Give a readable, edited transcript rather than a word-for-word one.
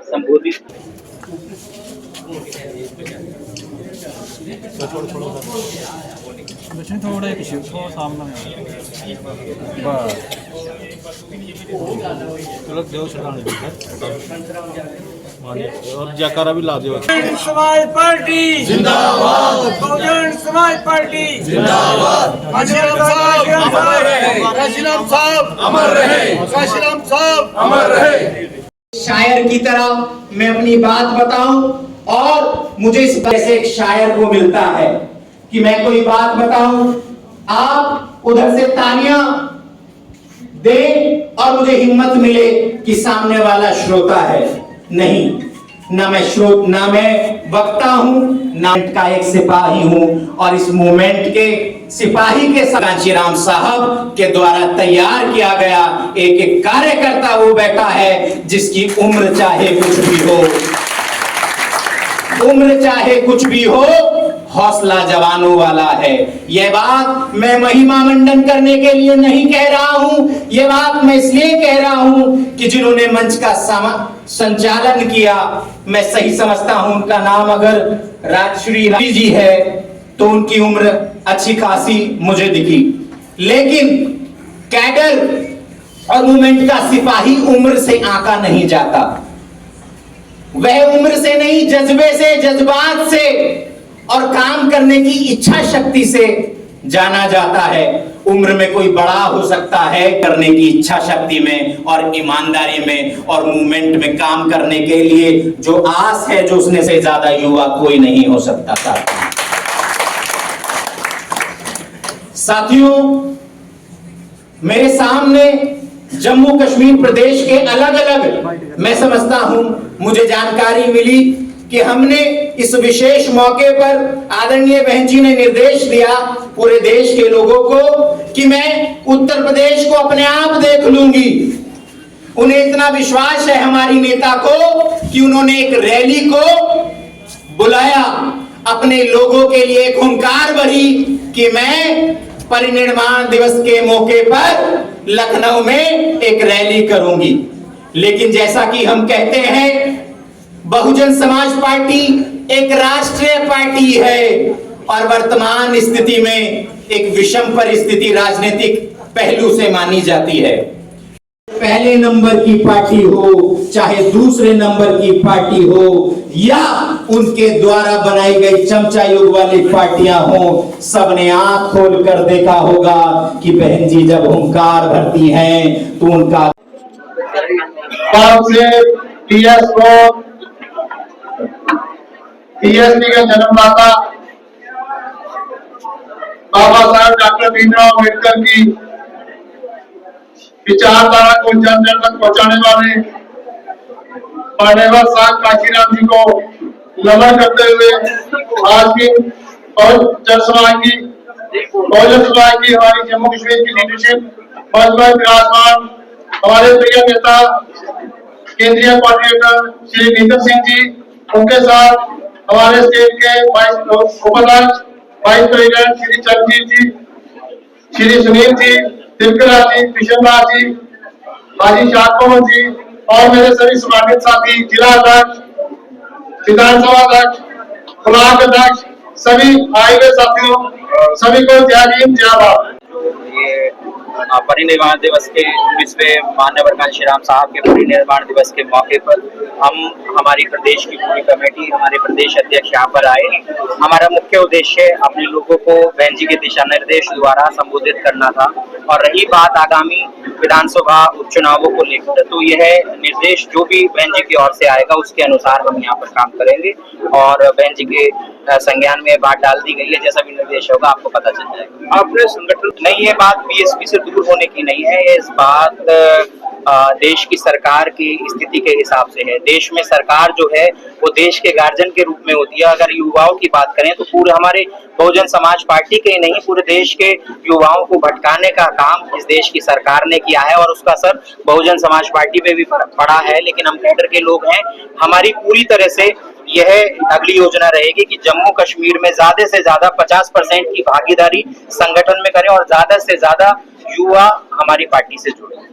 संबोधित। थोड़ा एक शिव सामने बस और जयकारा भी ला दियो। समाज पार्टी जिंदाबाद, बहुजन समाज पार्टी जिंदाबाद। काशीराम साहब अमर रहे, काशीराम साहब अमर रहे। शायर की तरह मैं अपनी बात बताऊं और मुझे इस तरह से एक शायर को मिलता है कि मैं कोई बात बताऊं, आप उधर से तालियां दे और मुझे हिम्मत मिले कि सामने वाला श्रोता है। नहीं, ना मैं वक्ता हूं, ना का एक सिपाही हूं। और इस मूवमेंट के सिपाही के काशीराम साहब के द्वारा तैयार किया गया एक एक कार्यकर्ता वो बैठा है जिसकी उम्र चाहे कुछ भी हो, उम्र चाहे कुछ भी हो, हौसला जवानों वाला है। यह बात मैं महिमा मंडन करने के लिए नहीं कह रहा हूं, यह बात मैं इसलिए कह रहा हूं कि जिन्होंने मंच का संचालन किया, मैं सही समझता हूं उनका नाम अगर राजश्री राजी जी है तो उनकी उम्र अच्छी खासी मुझे दिखी, लेकिन कैडर और मूवमेंट का सिपाही उम्र से आंका नहीं जाता। वह उम्र से नहीं, जज्बे से, जज्बात से और काम करने की इच्छा शक्ति से जाना जाता है। उम्र में कोई बड़ा हो सकता है, करने की इच्छा शक्ति में और ईमानदारी में और मूवमेंट में काम करने के लिए जो आस है, जो उसने से ज्यादा युवा कोई नहीं हो सकता था। साथियों, मेरे सामने जम्मू कश्मीर प्रदेश के अलग अलग, मैं समझता हूं, मुझे जानकारी मिली कि हमने इस विशेष मौके पर आदरणीय बहन जी ने निर्देश दिया पूरे देश के लोगों को कि मैं उत्तर प्रदेश को अपने आप देख लूंगी। उन्हें इतना विश्वास है हमारी नेता को कि उन्होंने एक रैली को बुलाया, अपने लोगों के लिए एक हुंकार भरी कि मैं परिनिर्वाण दिवस के मौके पर लखनऊ में एक रैली करूंगी। लेकिन जैसा कि हम कहते हैं, बहुजन समाज पार्टी एक राष्ट्रीय पार्टी है और वर्तमान स्थिति में एक विषम परिस्थिति राजनीतिक पहलू से मानी जाती है। पहले नंबर की पार्टी हो, चाहे दूसरे नंबर की पार्टी हो, या उनके द्वारा बनाई गई चमचा युग वाली पार्टियां हो, सबने आंख खोल कर देखा होगा कि बहन जी जब हुंकार भरती हैं तो उनका टीएसपी का जन्मदाता बाबा साहब डॉक्टर भीमराव अम्बेडकर की विचारधारा को जन जन तक पहुंचाने वाले मान्यवर साहब काशीराम जी को नमन करते हुए आज की बहुजन समाज की हमारी जम्मू कश्मीर की लीडरशिप मंच पर विराजमान हमारे प्रिय नेता केंद्रीय कोऑर्डिनेटर श्री नीतन सिंह जी, उनके साथ हमारे स्टेट के उपाध्यक्ष वाइस प्रेसिडेंट श्री चंद्रजीत जी, श्री सुनील जी, तिलकराज जी, किशनराज जी, हाजी शाहकोमन जी और मेरे सभी सम्मानित साथी, जिला अध्यक्ष, विधानसभा अध्यक्ष, ब्लॉक अध्यक्ष, सभी आए हुए साथियों, सभी को जय हिंद, जय भारत। परिनिर्वाण दिवस के 19वें मान्यवर काशीराम साहब के परिनिर्वाण दिवस के मौके पर हम हमारी प्रदेश की पूरी कमेटी, हमारे प्रदेश अध्यक्ष यहाँ पर आए। हमारा मुख्य उद्देश्य अपने लोगों को बहन जी के दिशा निर्देश द्वारा संबोधित करना था। और रही बात आगामी विधानसभा उपचुनावों को लेकर, तो यह निर्देश जो भी बहन जी की ओर से आएगा उसके अनुसार हम यहाँ पर काम करेंगे और बहन जी के संज्ञान में बात डाल दी गई है। जैसा भी निर्देश होगा आपको पता चल जाएगा। अपने संगठन नहीं, ये बात बीएसपी से दूर होने की नहीं है, ये इस बात देश की सरकार की स्थिति के हिसाब से है। देश में सरकार जो है वो देश के गार्जियन के रूप में होती है। अगर युवाओं की बात करें तो पूरे हमारे बहुजन समाज पार्टी के नहीं, पूरे देश के युवाओं को भटकाने का काम इस देश की सरकार ने किया है और उसका असर बहुजन समाज पार्टी पे भी पड़ा है। लेकिन हम कैडर के लोग हैं, हमारी पूरी तरह से यह अगली योजना रहेगी कि जम्मू कश्मीर में ज्यादा से ज्यादा 50% की भागीदारी संगठन में करें और ज्यादा से ज्यादा युवा हमारी पार्टी से जुड़े।